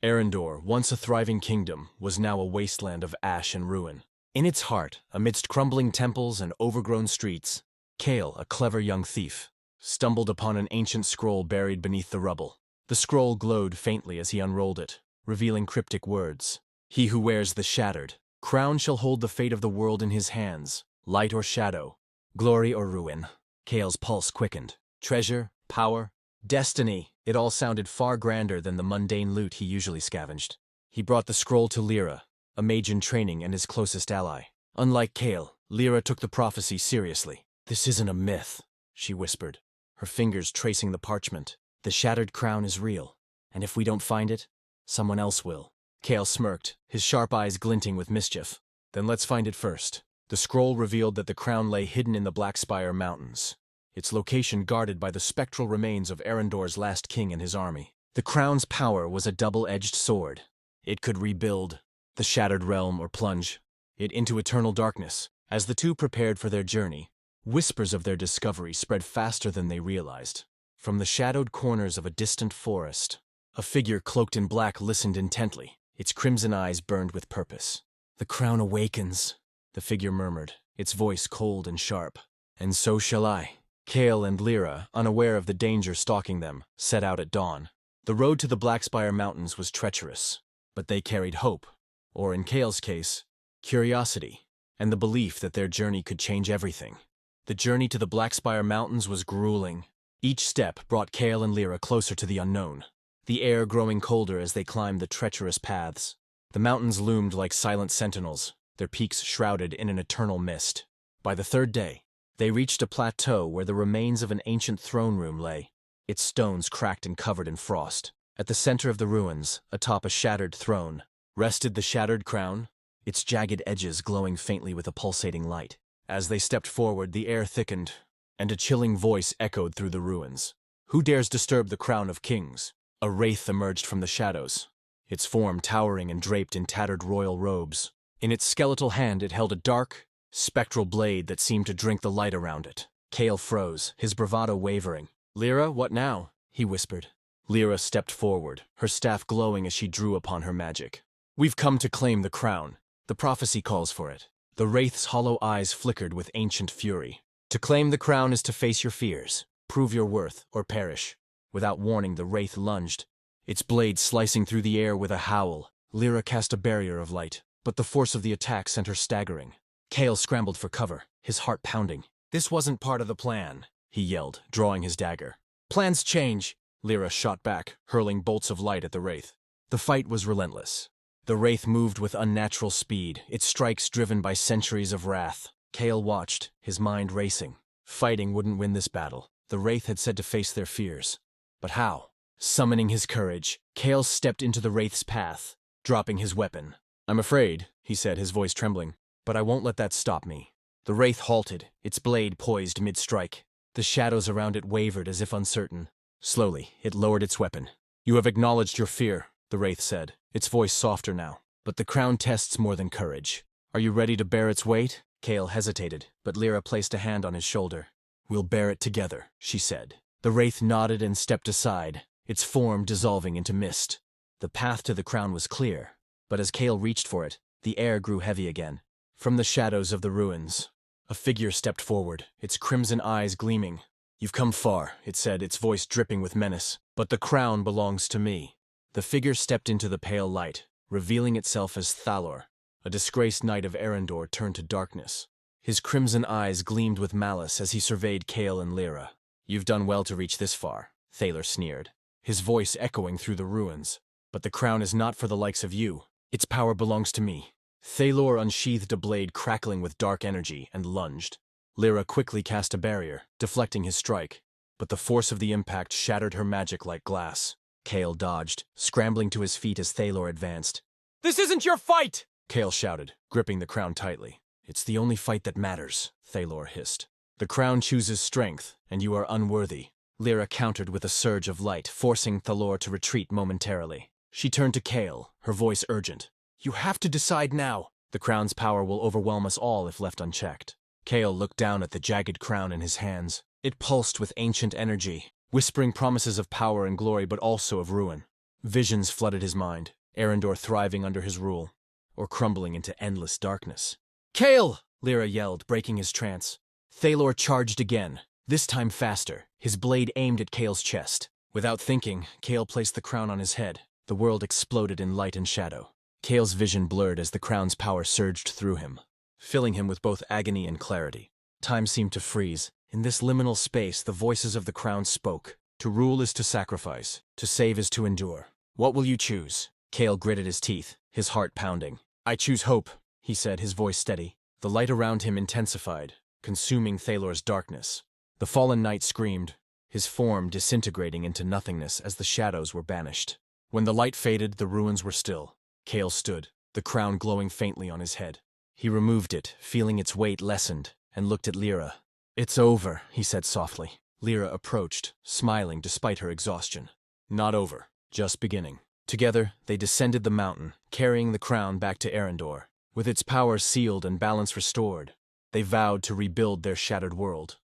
Eryndor, once a thriving kingdom, was now a wasteland of ash and ruin. In its heart, amidst crumbling temples and overgrown streets, Kael, a clever young thief, stumbled upon an ancient scroll buried beneath the rubble. The scroll glowed faintly as he unrolled it, revealing cryptic words. He who wears the shattered crown shall hold the fate of the world in his hands, light or shadow, glory or ruin. Kael's pulse quickened. Treasure, power, destiny, it all sounded far grander than the mundane loot he usually scavenged. He brought the scroll to Lira, a mage in training and his closest ally. Unlike Kael, Lira took the prophecy seriously. "This isn't a myth," she whispered, her fingers tracing the parchment. "The shattered crown is real, and if we don't find it, someone else will." Kael smirked, his sharp eyes glinting with mischief. "Then let's find it first." The scroll revealed that the crown lay hidden in the Blackspire Mountains, its location guarded by the spectral remains of Eryndor's last king and his army. The crown's power was a double-edged sword. It could rebuild the shattered realm or plunge it into eternal darkness. As the two prepared for their journey, whispers of their discovery spread faster than they realized. From the shadowed corners of a distant forest, a figure cloaked in black listened intently, its crimson eyes burned with purpose. "The crown awakens," the figure murmured, its voice cold and sharp. "And so shall I." Kael and Lira, unaware of the danger stalking them, set out at dawn. The road to the Blackspire Mountains was treacherous, but they carried hope, or in Kael's case, curiosity, and the belief that their journey could change everything. The journey to the Blackspire Mountains was grueling. Each step brought Kael and Lira closer to the unknown, the air growing colder as they climbed the treacherous paths. The mountains loomed like silent sentinels, their peaks shrouded in an eternal mist. By the third day, they reached a plateau where the remains of an ancient throne room lay, its stones cracked and covered in frost. At the center of the ruins, atop a shattered throne, rested the shattered crown, its jagged edges glowing faintly with a pulsating light. As they stepped forward, the air thickened, and a chilling voice echoed through the ruins. "Who dares disturb the crown of kings?" A wraith emerged from the shadows, its form towering and draped in tattered royal robes. In its skeletal hand it held a dark, spectral blade that seemed to drink the light around it. Kael froze, his bravado wavering. "Lira, what now?" he whispered. Lira stepped forward, her staff glowing as she drew upon her magic. "We've come to claim the crown. The prophecy calls for it." The wraith's hollow eyes flickered with ancient fury. "To claim the crown is to face your fears, prove your worth, or perish." Without warning, the wraith lunged, its blade slicing through the air with a howl. Lira cast a barrier of light, but the force of the attack sent her staggering. Kael scrambled for cover, his heart pounding. "This wasn't part of the plan," he yelled, drawing his dagger. "Plans change," Lira shot back, hurling bolts of light at the wraith. The fight was relentless. The wraith moved with unnatural speed, its strikes driven by centuries of wrath. Kael watched, his mind racing. Fighting wouldn't win this battle. The wraith had said to face their fears. But how? Summoning his courage, Kael stepped into the wraith's path, dropping his weapon. "I'm afraid," he said, his voice trembling, "but I won't let that stop me." The wraith halted, its blade poised mid-strike. The shadows around it wavered as if uncertain. Slowly, it lowered its weapon. "You have acknowledged your fear," the wraith said, its voice softer now. "But the crown tests more than courage. Are you ready to bear its weight?" Kael hesitated, but Lira placed a hand on his shoulder. "We'll bear it together," she said. The wraith nodded and stepped aside, its form dissolving into mist. The path to the crown was clear, but as Kael reached for it, the air grew heavy again. From the shadows of the ruins, a figure stepped forward, its crimson eyes gleaming. "You've come far," it said, its voice dripping with menace, "but the crown belongs to me." The figure stepped into the pale light, revealing itself as Thalor, a disgraced knight of Eryndor turned to darkness. His crimson eyes gleamed with malice as he surveyed Kael and Lira. "You've done well to reach this far," Thalor sneered, his voice echoing through the ruins. "But the crown is not for the likes of you. Its power belongs to me." Thalor unsheathed a blade crackling with dark energy and lunged. Lira quickly cast a barrier, deflecting his strike, but the force of the impact shattered her magic like glass. Kael dodged, scrambling to his feet as Thalor advanced. "This isn't your fight!" Kael shouted, gripping the crown tightly. "It's the only fight that matters," Thalor hissed. "The crown chooses strength, and you are unworthy." Lira countered with a surge of light, forcing Thalor to retreat momentarily. She turned to Kael, her voice urgent. "You have to decide now. The crown's power will overwhelm us all if left unchecked." Kael looked down at the jagged crown in his hands. It pulsed with ancient energy, whispering promises of power and glory but also of ruin. Visions flooded his mind, Eryndor thriving under his rule, or crumbling into endless darkness. "Kael!" Lira yelled, breaking his trance. Thalor charged again, this time faster, his blade aimed at Kael's chest. Without thinking, Kael placed the crown on his head. The world exploded in light and shadow. Kael's vision blurred as the crown's power surged through him, filling him with both agony and clarity. Time seemed to freeze. In this liminal space, the voices of the crown spoke. To rule is to sacrifice. To save is to endure. What will you choose? Kael gritted his teeth, his heart pounding. I choose hope, he said, his voice steady. The light around him intensified, consuming Thalor's darkness. The fallen knight screamed, his form disintegrating into nothingness as the shadows were banished. When the light faded, the ruins were still. Kael stood, the crown glowing faintly on his head. He removed it, feeling its weight lessened, and looked at Lira. It's over, he said softly. Lira approached, smiling despite her exhaustion. Not over, just beginning. Together, they descended the mountain, carrying the crown back to Eryndor. With its power sealed and balance restored, they vowed to rebuild their shattered world,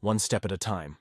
one step at a time.